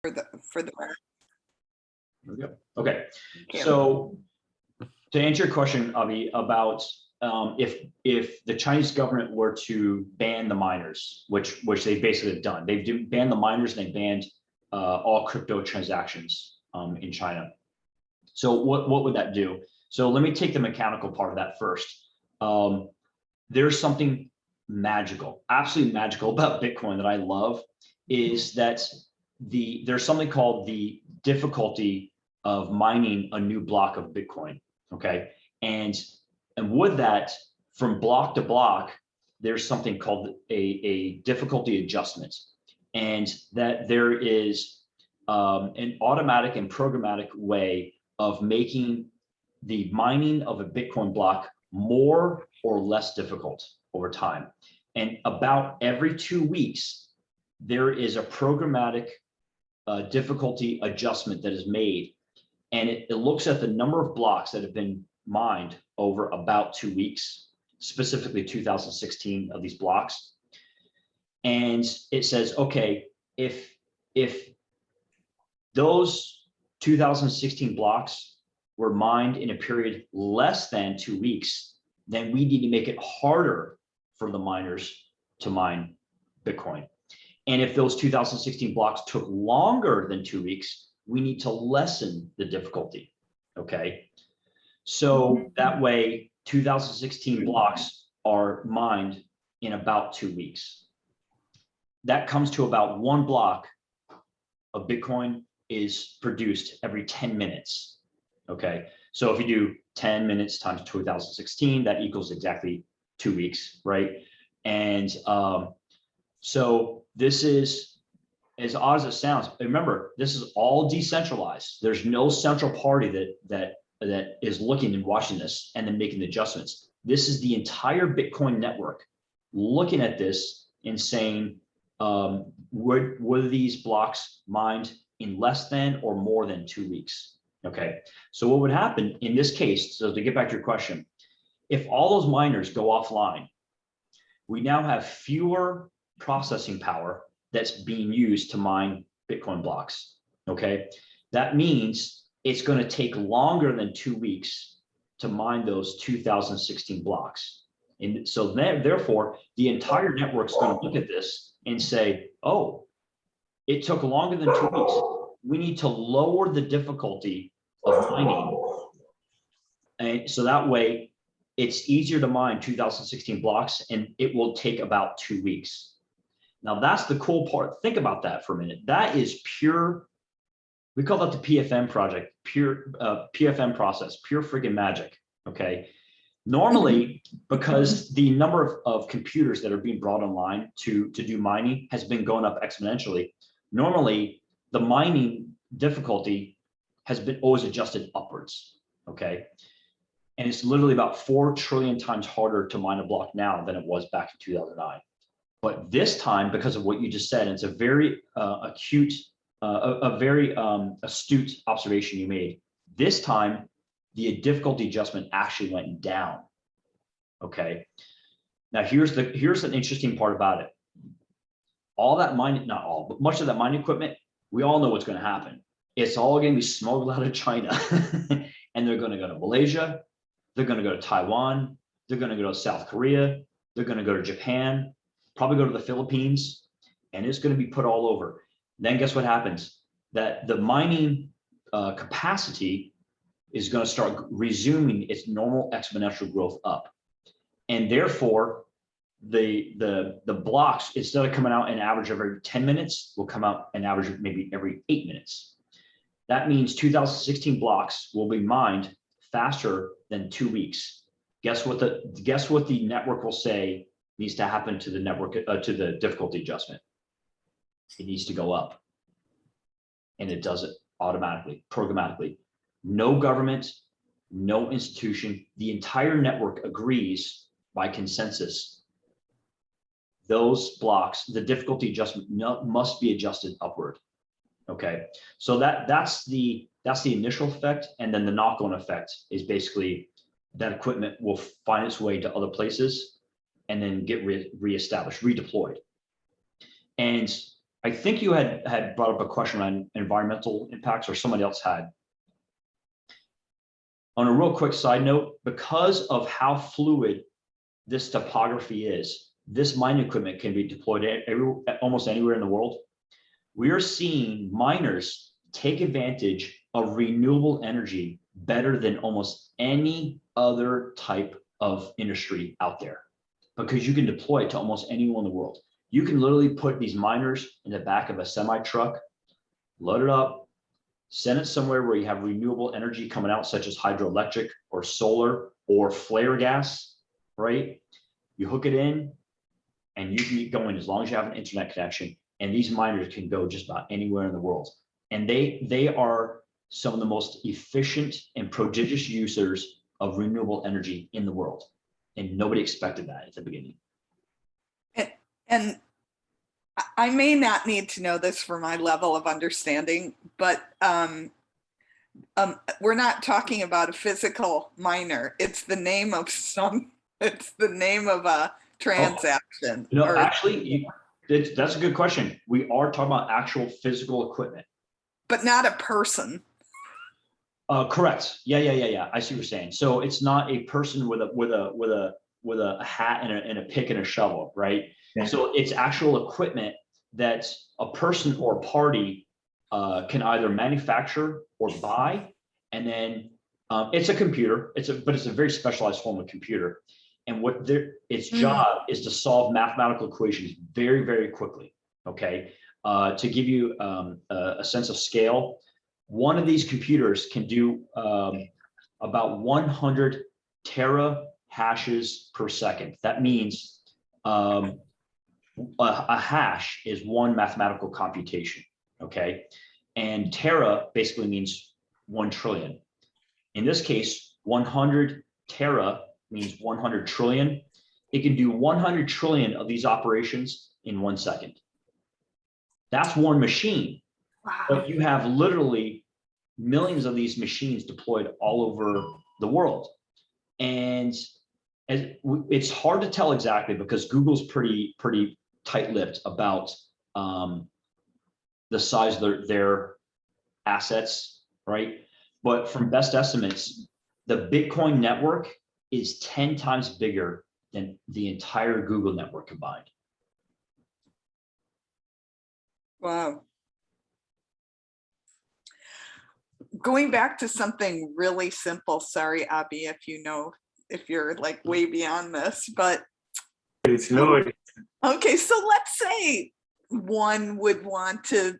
for the There we go. Okay, Thank you. so to answer your question, Avi, about if the Chinese government were to ban the miners, which they basically have done, they've banned the miners and they banned all crypto transactions in China. So what would that do? So let me take the mechanical part of that first. There's something magical, absolutely magical about Bitcoin that I love, is that there's something called the difficulty of mining a new block of Bitcoin. Okay, and with that, from block to block, there's something called a difficulty adjustment, and that there is an automatic and programmatic way of making the mining of a Bitcoin block more or less difficult over time. And about every 2 weeks, there is a programmatic difficulty adjustment that is made. And it looks at the number of blocks that have been mined over about 2 weeks, specifically 2016 of these blocks. And it says, okay, if those 2016 blocks were mined in a period less than 2 weeks, then we need to make it harder for the miners to mine Bitcoin. And if those 2016 blocks took longer than 2 weeks, we need to lessen the difficulty, okay? So that way, 2016 blocks are mined in about 2 weeks. That comes to about 1 block of Bitcoin is produced every 10 minutes, okay? So if you do 10 minutes times 2016, that equals exactly 2 weeks, right? And so this is, as odd as it sounds, remember, this is all decentralized. There's no central party that is looking and watching this and then making the adjustments. This is the entire Bitcoin network looking at this and saying, were these blocks mined in less than or more than 2 weeks? Okay, so what would happen in this case, so to get back to your question, if all those miners go offline, we now have fewer processing power that's being used to mine Bitcoin blocks, okay? That means it's gonna take longer than 2 weeks to mine those 2016 blocks. And so therefore, the entire network's gonna look at this and say, oh, it took longer than 2 weeks. We need to lower the difficulty of mining. And so that way, it's easier to mine 2016 blocks and it will take about 2 weeks. Now that's the cool part. Think about that for a minute. That is pure, we call that the PFM project, pure PFM process, pure friggin' magic, okay? Normally, because the number of computers that are being brought online to do mining has been going up exponentially, normally the mining difficulty has been always adjusted upwards, okay? And it's literally about 4 trillion times harder to mine a block now than it was back in 2009. But this time, because of what you just said, it's a very astute observation you made. This time, the difficulty adjustment actually went down. Okay. Now here's an interesting part about it. All that mining, not all, but much of that mining equipment, we all know what's going to happen. It's all going to be smuggled out of China, and they're going to go to Malaysia, they're going to go to Taiwan, they're going to go to South Korea, they're going to go to Japan, probably go to the Philippines, and it's going to be put all over. Then guess what happens? That the mining capacity is going to start resuming its normal exponential growth up, and therefore the blocks, instead of coming out an average every 10 minutes, will come out an average of maybe every 8 minutes. That means 2016 blocks will be mined faster than 2 weeks. Guess what the network will say needs to happen to the network, to the difficulty adjustment? It needs to go up, and it does it automatically, programmatically. No government, no institution, the entire network agrees by consensus. Those blocks, the difficulty adjustment must be adjusted upward. Okay, so that's the initial effect, and then the knock-on effect is basically that equipment will find its way to other places and then get reestablished, redeployed. And I think you had brought up a question on environmental impacts, or somebody else had. On a real quick side note, because of how fluid this topography is, this mining equipment can be deployed almost anywhere in the world. We are seeing miners take advantage of renewable energy better than almost any other type of industry out there, because you can deploy it to almost anyone in the world. You can literally put these miners in the back of a semi truck, load it up, send it somewhere where you have renewable energy coming out, such as hydroelectric or solar or flare gas, right? You hook it in and you can get going as long as you have an internet connection. And these miners can go just about anywhere in the world. And they are some of the most efficient and prodigious users of renewable energy in the world. And nobody expected that at the beginning. And I may not need to know this for my level of understanding, but we're not talking about a physical miner. It's the name of it's the name of a transaction. No, actually, that's a good question. We are talking about actual physical equipment. But not a person. Correct. Yeah. I see what you're saying. So it's not a person with a hat and a pick and a shovel, right? Yeah. So it's actual equipment that a person or a party can either manufacture or buy, and then it's a computer. But it's a very specialized form of computer, and its job is to solve mathematical equations very, very quickly. Okay, to give you a sense of scale, one of these computers can do about 100 tera hashes per second. That means a hash is one mathematical computation, okay? And tera basically means 1 trillion. In this case, 100 tera means 100 trillion. It can do 100 trillion of these operations in 1 second. That's one machine. Wow. But you have literally millions of these machines deployed all over the world. And it's hard to tell exactly, because Google's pretty tight-lipped about the size of their assets, right? But from best estimates, the Bitcoin network is 10 times bigger than the entire Google network combined. Wow. Going back to something really simple, sorry, Abby, if you're like way beyond this, but it's no. Okay, so let's say one would want to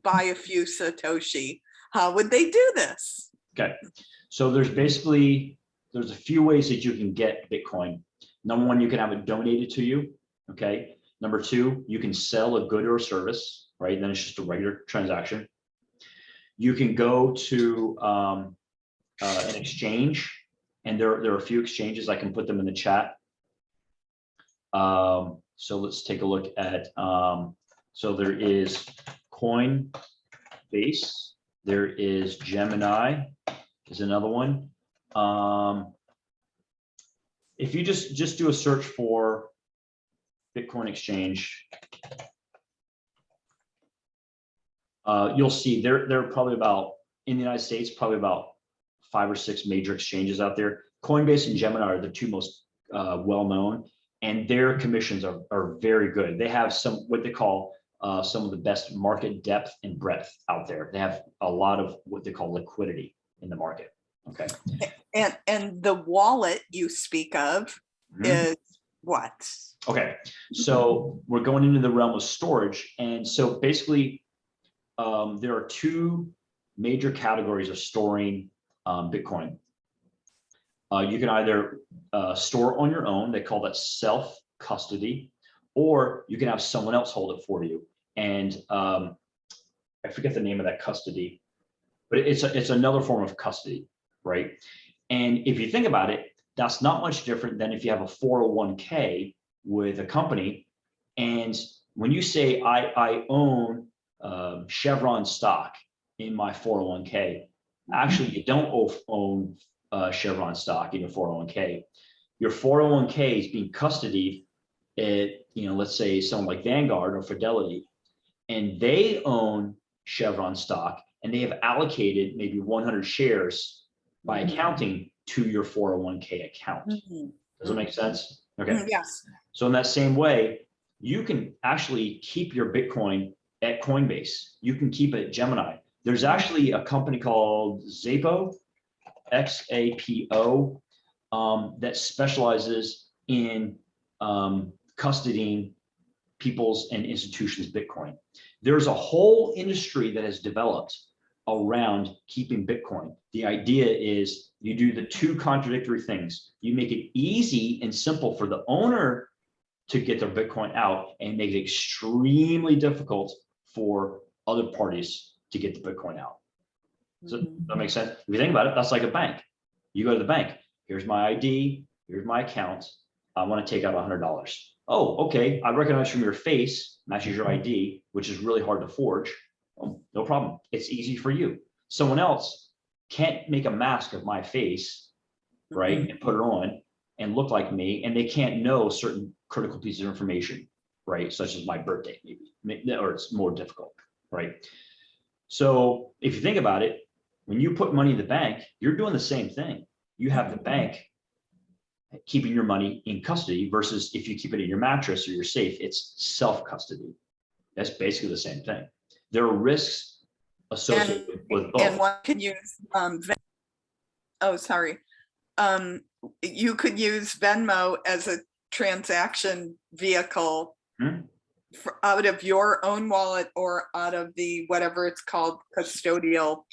buy a few Satoshi. How would they do this? Okay, so there's a few ways that you can get Bitcoin. Number one, you can have it donated to you. Okay. Number two, you can sell a good or a service, right? Then it's just a regular transaction. You can go to an exchange, and there are a few exchanges. I can put them in the chat. So let's take a look at, so there is Coinbase, there is Gemini, is another one. If you just do a search for Bitcoin exchange, you'll see there are probably in the United States, probably about 5 or 6 major exchanges out there. Coinbase and Gemini are the two most well-known, and their commissions are very good. They have what they call some of the best market depth and breadth out there. They have a lot of what they call liquidity in the market. Okay. And the wallet you speak of is what? Okay, so we're going into the realm of storage, and so basically there are 2 major categories of storing Bitcoin. You can either store on your own, they call that self-custody, or you can have someone else hold it for you. And I forget the name of that custody, but it's another form of custody, right? And if you think about it, that's not much different than if you have a 401k with a company. And when you say, I own Chevron stock in my 401k, actually you don't own Chevron stock in your 401k. Your 401k is being custodied at, let's say someone like Vanguard or Fidelity, and they own Chevron stock, and they have allocated maybe 100 shares by accounting to your 401k account. Does that make sense? Okay. Yes. So in that same way, you can actually keep your Bitcoin at Coinbase. You can keep it at Gemini. There's actually a company called Xapo, XAPO, that specializes in custodying people's and institutions' Bitcoin. There's a whole industry that has developed around keeping Bitcoin. The idea is you do the two contradictory things. You make it easy and simple for the owner to get their Bitcoin out, and make it extremely difficult for other parties to get the Bitcoin out. So that makes sense. If you think about it, that's like a bank. You go to the bank, here's my ID, here's my account. I want to take out $100. Oh, okay. I recognize from your face, matches your ID, which is really hard to forge. Oh, no problem. It's easy for you. Someone else can't make a mask of my face, right, and put it on and look like me, and they can't know certain critical pieces of information, right, such as my birthday, maybe, or it's more difficult, right? So if you think about it, when you put money in the bank, you're doing the same thing. You have the bank keeping your money in custody versus if you keep it in your mattress or your safe, it's self-custody. That's basically the same thing. There are risks associated with both. And one can use, oh, sorry. You could use Venmo as a transaction vehicle out of your own wallet or out of the, whatever it's called, custodial.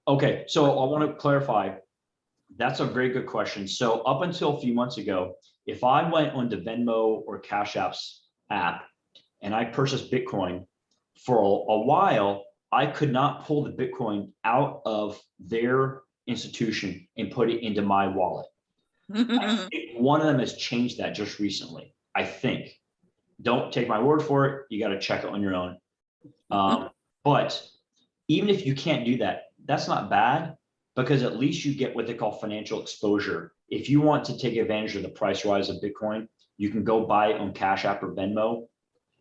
Okay, so I want to clarify. That's a very good question. So up until a few months ago, if I went on the Venmo or Cash App's app and I purchased Bitcoin, for a while, I could not pull the Bitcoin out of their institution and put it into my wallet. I think one of them has changed that just recently, I think. Don't take my word for it. You got to check it on your own. But even if you can't do that, that's not bad, because at least you get what they call financial exposure. If you want to take advantage of the price rise of Bitcoin, you can go buy it on Cash App or Venmo,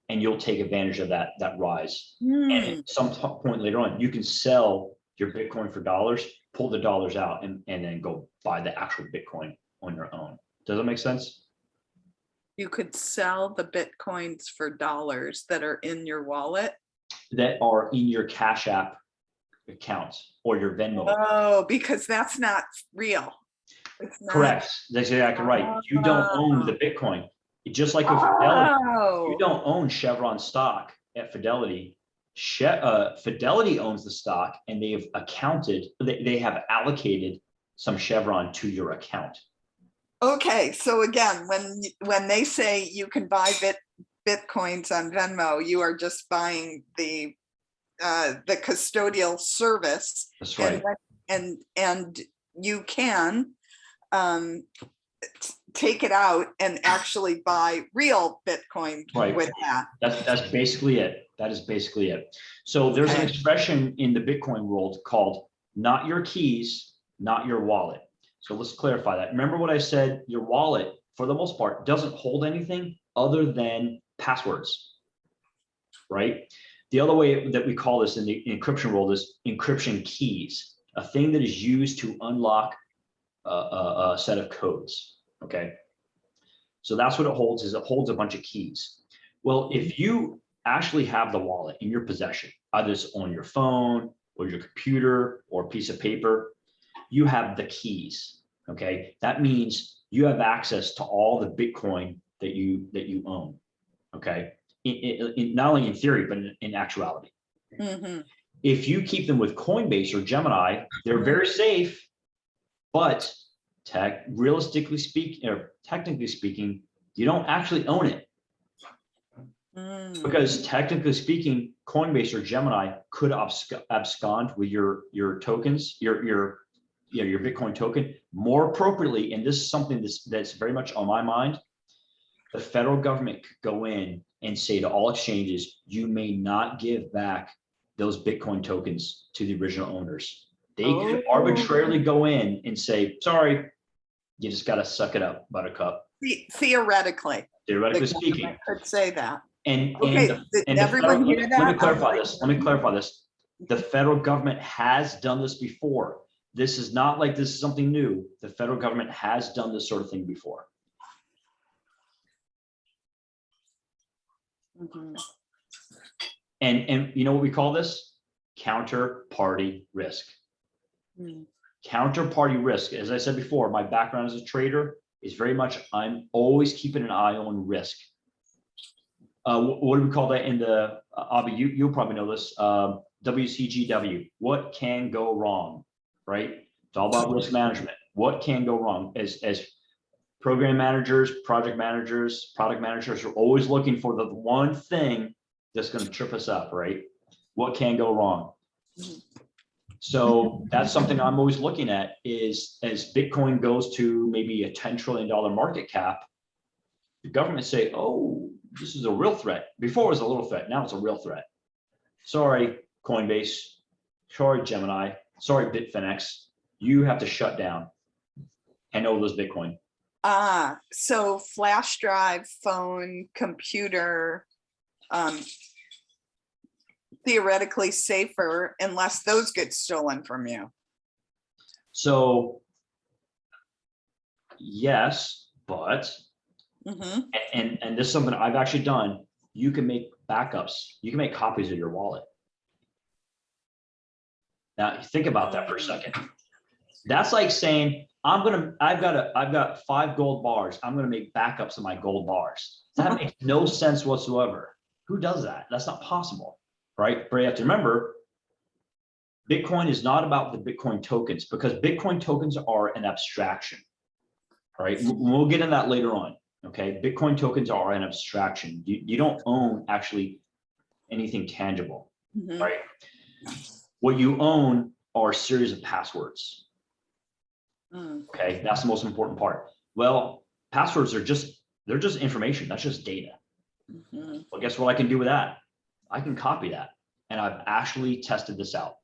and you'll take advantage of that rise. And at some point later on, you can sell your Bitcoin for dollars, pull the dollars out, and then go buy the actual Bitcoin on your own. Does that make sense? You could sell the Bitcoins for dollars that are in your wallet. That are in your Cash App account or your Venmo. Oh, because that's not real. It's not. Correct. That's exactly right. You don't own the Bitcoin. Just like with Fidelity, you don't own Chevron stock at Fidelity. Fidelity owns the stock, and they have accounted, they have allocated some Chevron to your account. Okay, so again, when they say you can buy Bitcoins on Venmo, you are just buying the custodial service. That's right. And you can take it out and actually buy real Bitcoin with that. That's basically it. That is basically it. So there's an expression in the Bitcoin world called "not your keys, not your wallet." So let's clarify that. Remember what I said? Your wallet, for the most part, doesn't hold anything other than passwords, right? The other way that we call this in the encryption world is encryption keys, a thing that is used to unlock a set of codes, okay? So that's what it holds, is it holds a bunch of keys. Well, if you actually have the wallet in your possession, either it's on your phone or your computer or a piece of paper, you have the keys, okay? That means you have access to all the Bitcoin that you own, okay? Not only in theory, but in actuality. If you keep them with Coinbase or Gemini, they're very safe, but realistically speaking, or technically speaking, you don't actually own it. Because technically speaking, Coinbase or Gemini could abscond with your tokens, your Bitcoin token more appropriately. And this is something that's very much on my mind. The federal government could go in and say to all exchanges, you may not give back those Bitcoin tokens to the original owners. They could arbitrarily go in and say, sorry, you just got to suck it up, buttercup. Theoretically. Theoretically speaking. Could say that. Okay, did and the federal, everyone hear let me that? clarify this. Let me clarify this. The federal government has done this before. This is not like this is something new. The federal government has done this sort of thing before. Mhm. And you know what we call this? Counterparty risk. Mm. Counterparty risk, as I said before, my background as a trader is very much, I'm always keeping an eye on risk. What do we call that in the, Avi, you'll probably know this, WCGW, what can go wrong, right? It's all about risk management. What can go wrong? As program managers, project managers, product managers are always looking for the one thing that's going to trip us up, right? What can go wrong? So that's something I'm always looking at is as Bitcoin goes to maybe a $10 trillion market cap, the government say, oh, this is a real threat. Before it was a little threat, now it's a real threat. Sorry, Coinbase, sorry, Gemini, sorry, Bitfinex, you have to shut down and over those Bitcoin. So flash drive, phone, computer, theoretically safer unless those get stolen from you. So yes, but, Mhm. and this is something I've actually done. You can make backups. You can make copies of your wallet. Now think about that for a second. That's like saying, I've got 5 gold bars. I'm going to make backups of my gold bars. That makes no sense whatsoever. Who does that? That's not possible, right? But you have to remember, Bitcoin is not about the Bitcoin tokens because Bitcoin tokens are an abstraction, right? We'll get into that later on, okay? Bitcoin tokens are an abstraction. You don't own actually anything tangible, Mhm. right? What you own are a series of passwords. Mm. Okay, that's the most important part. Well, passwords are they're just information. That's just data. Mhm. Well, guess what I can do with that? I can copy that. And I've actually tested this out.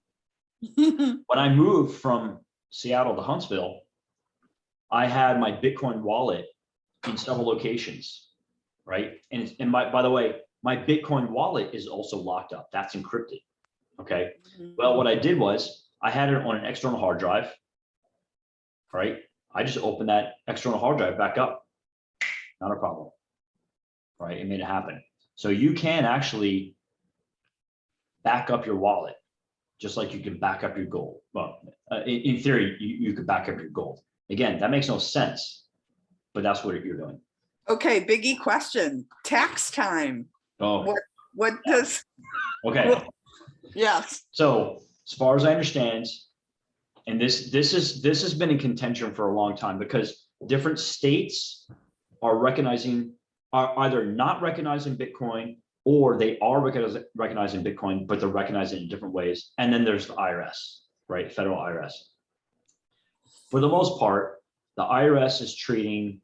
When I moved from Seattle to Huntsville, I had my Bitcoin wallet in several locations, right? And by the way, my Bitcoin wallet is also locked up. That's encrypted. Okay. Well, what I did was I had it on an external hard drive, right? I just opened that external hard drive back up. Not a problem, right? It made it happen. So you can actually back up your wallet, just like you can back up your gold. Well, in theory, you could back up your gold. Again, that makes no sense, but that's what you're doing. Okay, biggie question. Tax time. Oh, What does, okay. yes. So as far as I understand, and this has been in contention for a long time because different states are either not recognizing Bitcoin or they are recognizing Bitcoin, but they're recognizing it in different ways. And then there's the IRS, right? Federal IRS. For the most part, the IRS is treating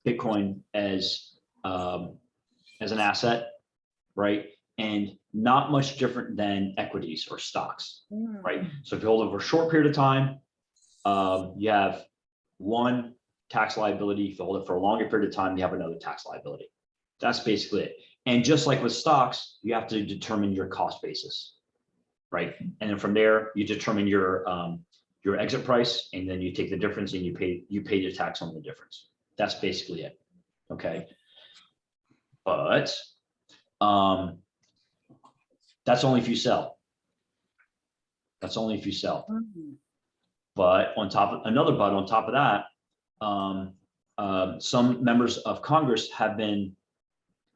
Bitcoin as an asset, right? And not much different than equities or stocks, right? So if you hold it for a short period of time, you have one tax liability. If you hold it for a longer period of time, you have another tax liability. That's basically it. And just like with stocks, you have to determine your cost basis, right? And then from there, you determine your exit price, and then you take the difference and you pay the tax on the difference. That's basically it. Okay. But that's only if you sell. That's only if you sell. But on top of that, some members of Congress have been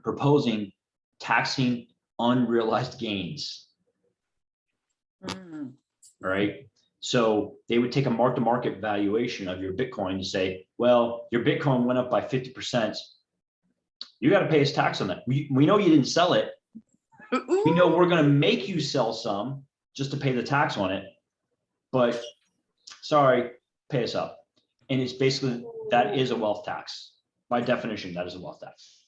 proposing taxing unrealized gains. All right. So they would take a mark-to-market valuation of your Bitcoin and say, well, your Bitcoin went up by 50%. You got to pay us tax on that. We know you didn't sell it. We know we're going to make you sell some just to pay the tax on it. But sorry, pay us up. And it's basically, that is a wealth tax. By definition, that is a wealth tax.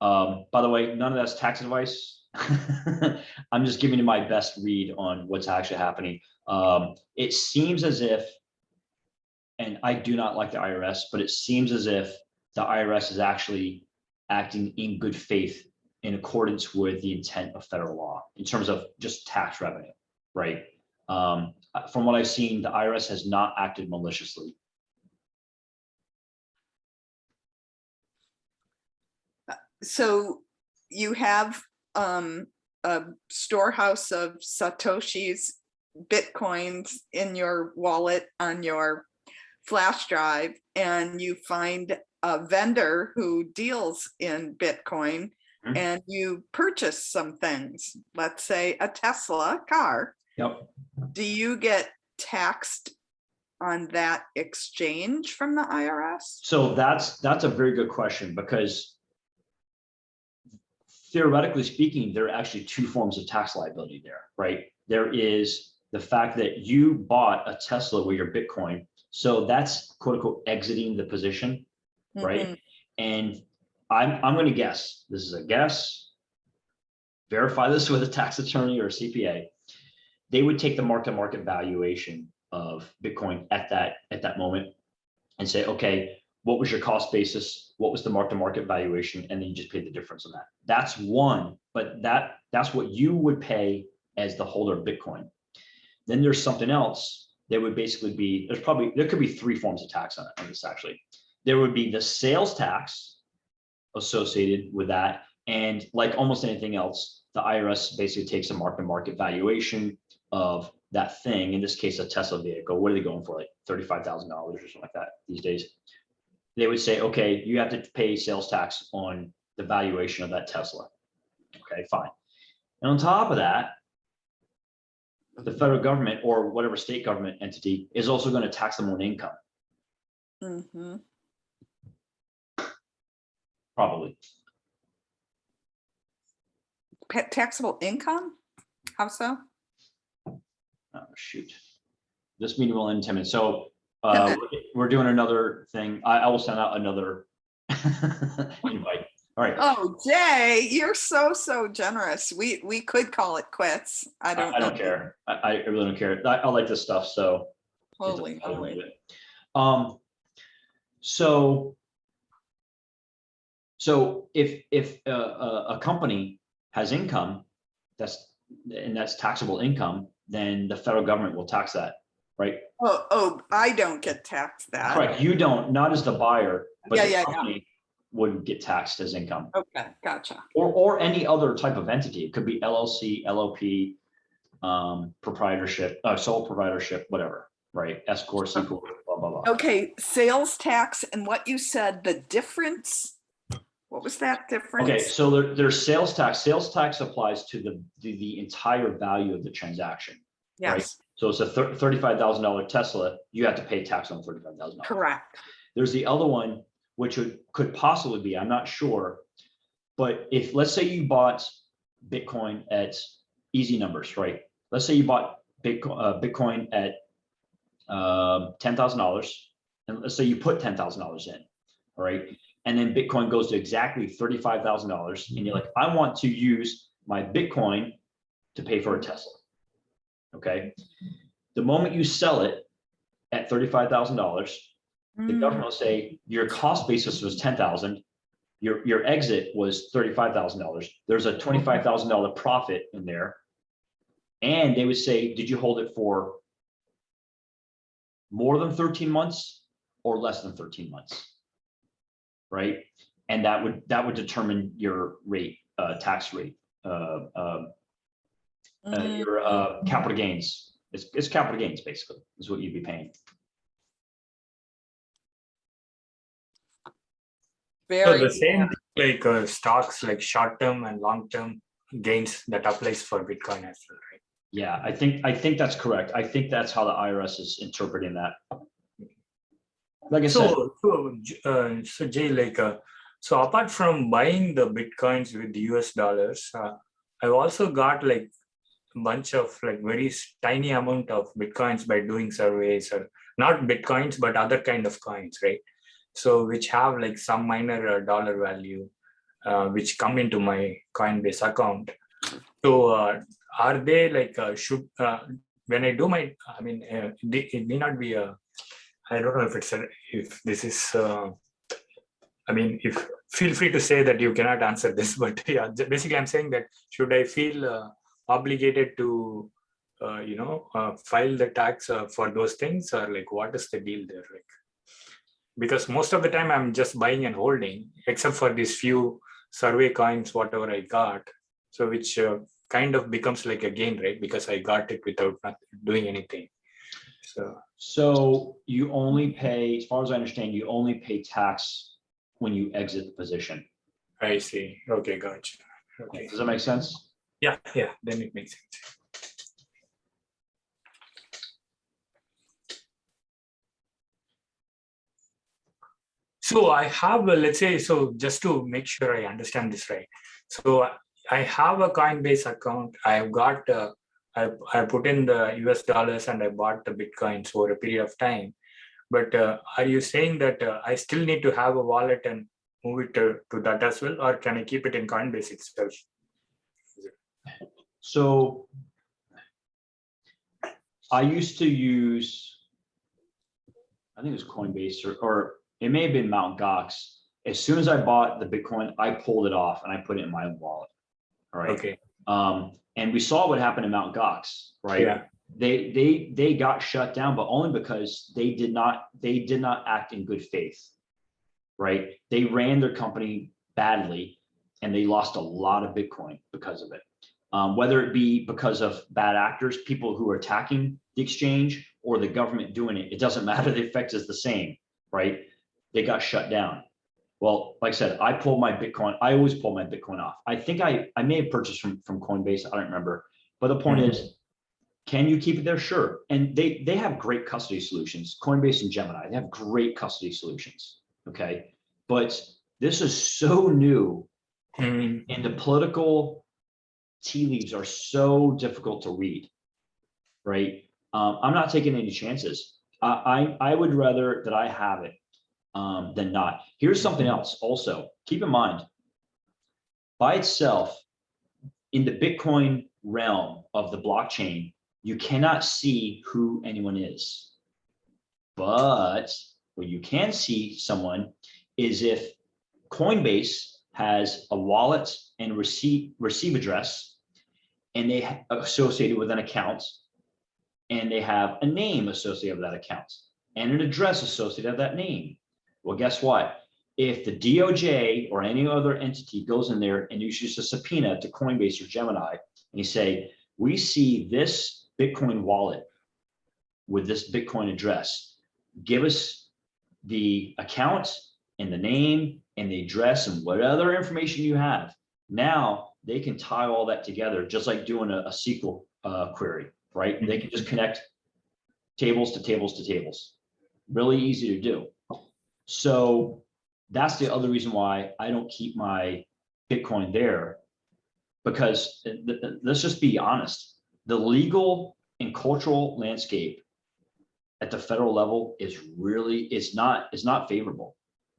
By the way, none of that's tax advice. I'm just giving you my best read on what's actually happening. It seems as if and I do not like the IRS, but it seems as if the IRS is actually acting in good faith in accordance with the intent of federal law in terms of just tax revenue, right? From what I've seen, the IRS has not acted maliciously. So you have a storehouse of Satoshis, Bitcoins in your wallet on your flash drive, and you find a vendor who deals in Bitcoin, and you purchase some things, let's say a Tesla car. Yep. Do you get taxed on that exchange from the IRS? So that's a very good question, because theoretically speaking, there are actually two forms of tax liability there, right? There is the fact that you bought a Tesla with your Bitcoin. So that's quote unquote exiting the position, right? And I'm going to guess, this is a guess, verify this with a tax attorney or a CPA. They would take the mark-to-market valuation of Bitcoin at that moment and say, okay, what was your cost basis? What was the mark-to-market valuation? And then you just pay the difference on that. That's one, but that's what you would pay as the holder of Bitcoin. Then there's something else that would basically be, there could be three forms of tax on this actually. There would be the sales tax associated with that. And like almost anything else, the IRS basically takes a mark-to-market valuation of that thing. In this case, a Tesla vehicle. What are they going for? Like $35,000 or something like that these days. They would say, okay, you have to pay sales tax on the valuation of that Tesla. Okay, fine. And on top of that, the federal government or whatever state government entity is also going to tax them on income. Probably. Taxable income? How so? Oh, shoot. This meeting will end in 10 minutes. So we're doing another thing. I will send out another invite. All right. Oh, Jay, you're so generous. We could call it quits. I don't care. I really don't care. I like this stuff. So holy. So if a company has income that's taxable income, then the federal government will tax that, right? Oh, I don't get taxed that. Correct. You don't, not as the buyer, but the company yeah. wouldn't get taxed as income. Okay, gotcha. Or any other type of entity. It could be LLC, LLP, proprietorship, sole proprietorship, whatever, right? S corp, C corp, blah blah blah. Okay, sales tax and what you said, the difference. What was that difference? Okay, so there's sales tax. Sales tax applies to the entire value of the transaction. Yes. Right? So it's a $35,000 Tesla. You have to pay tax on $35,000. Correct. There's the other one, which could possibly be, I'm not sure, but if let's say you bought Bitcoin at easy numbers, right? Let's say you bought Bitcoin at $10,000, and let's say you put $10,000 in, all right? And then Bitcoin goes to exactly $35,000, and you're like, I want to use my Bitcoin to pay for a Tesla. Okay. The moment you sell it at $35,000, the government will say your cost basis was $10,000. Your exit was $35,000. There's a $25,000 profit in there. And they would say, did you hold it for more than 13 months or less than 13 months? Right. And that would determine your rate, tax rate, your capital gains. It's capital gains basically is what you'd be paying. So the same like stocks, like short-term and long-term gains that applies for Bitcoin as well, right? Yeah, I think that's correct. I think that's how the IRS is interpreting that. Like I said. So Jay, like, so apart from buying the Bitcoins with US dollars, I've also got like a bunch of like very tiny amount of Bitcoins by doing surveys, or not Bitcoins, but other kind of coins, right? So which have like some minor dollar value, which come into my Coinbase account. So are they like, when I do my, I mean, it may not be I don't know if if this is, I mean, if feel free to say that you cannot answer this, but yeah, basically I'm saying that should I feel obligated to, file the tax for those things, or like what is the deal there? Like, because most of the time I'm just buying and holding, except for these few survey coins, whatever I got. So which kind of becomes like a gain, right? Because I got it without doing anything. So you only pay, as far as I understand, you only pay tax when you exit the position. I see. Okay, gotcha. Okay. Does that make sense? Yeah, then it makes sense. So I have, let's say, so just to make sure I understand this right. So I have a Coinbase account. I've got, I put in the US dollars and I bought the Bitcoins over a period of time. But are you saying that I still need to have a wallet and move it to that as well? Or can I keep it in Coinbase itself? So I used to use, I think it was Coinbase or it may have been Mt. Gox. As soon as I bought the Bitcoin, I pulled it off and I put it in my own wallet. All right. Okay. And we saw what happened in Mt. Gox, right? Yeah. They got shut down, but only because they did not act in good faith, right? They ran their company badly and they lost a lot of Bitcoin because of it. Whether it be because of bad actors, people who are attacking the exchange, or the government doing it, it doesn't matter. The effect is the same, right? They got shut down. Well, like I said, I pulled my Bitcoin. I always pull my Bitcoin off. I think I may have purchased from Coinbase. I don't remember. But the point is, can you keep it there? Sure. And they have great custody solutions. Coinbase and Gemini, they have great custody solutions. Okay. But this is so new, and the political tea leaves are so difficult to read, right? I'm not taking any chances. I would rather that I have it than not. Here's something else also. Keep in mind, by itself, in the Bitcoin realm of the blockchain, you cannot see who anyone is. But what you can see someone is if Coinbase has a wallet and receive address, and they associated with an account, and they have a name associated with that account and an address associated with that name. Well, guess what? If the DOJ or any other entity goes in there and issues a subpoena to Coinbase or Gemini, and you say, we see this Bitcoin wallet with this Bitcoin address, give us the account and the name and the address and what other information you have. Now they can tie all that together, just like doing a SQL query, right? They can just connect tables to tables to tables. Really easy to do. So that's the other reason why I don't keep my Bitcoin there, because let's just be honest, the legal and cultural landscape at the federal level is not favorable.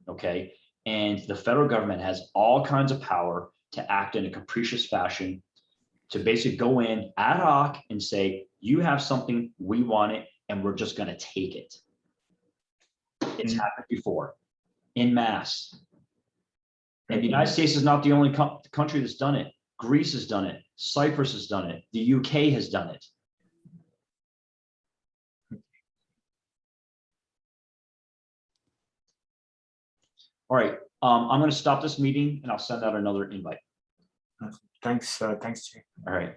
Okay. And the federal government has all kinds of power to act in a capricious fashion, to basically go in ad hoc and say, you have something, we want it, and we're just going to take it. It's happened before in mass. And the United States is not the only country that's done it. Greece has done it. Cyprus has done it. The UK has done it. All right. I'm going to stop this meeting and I'll send out another invite. Thanks, Jay. All right.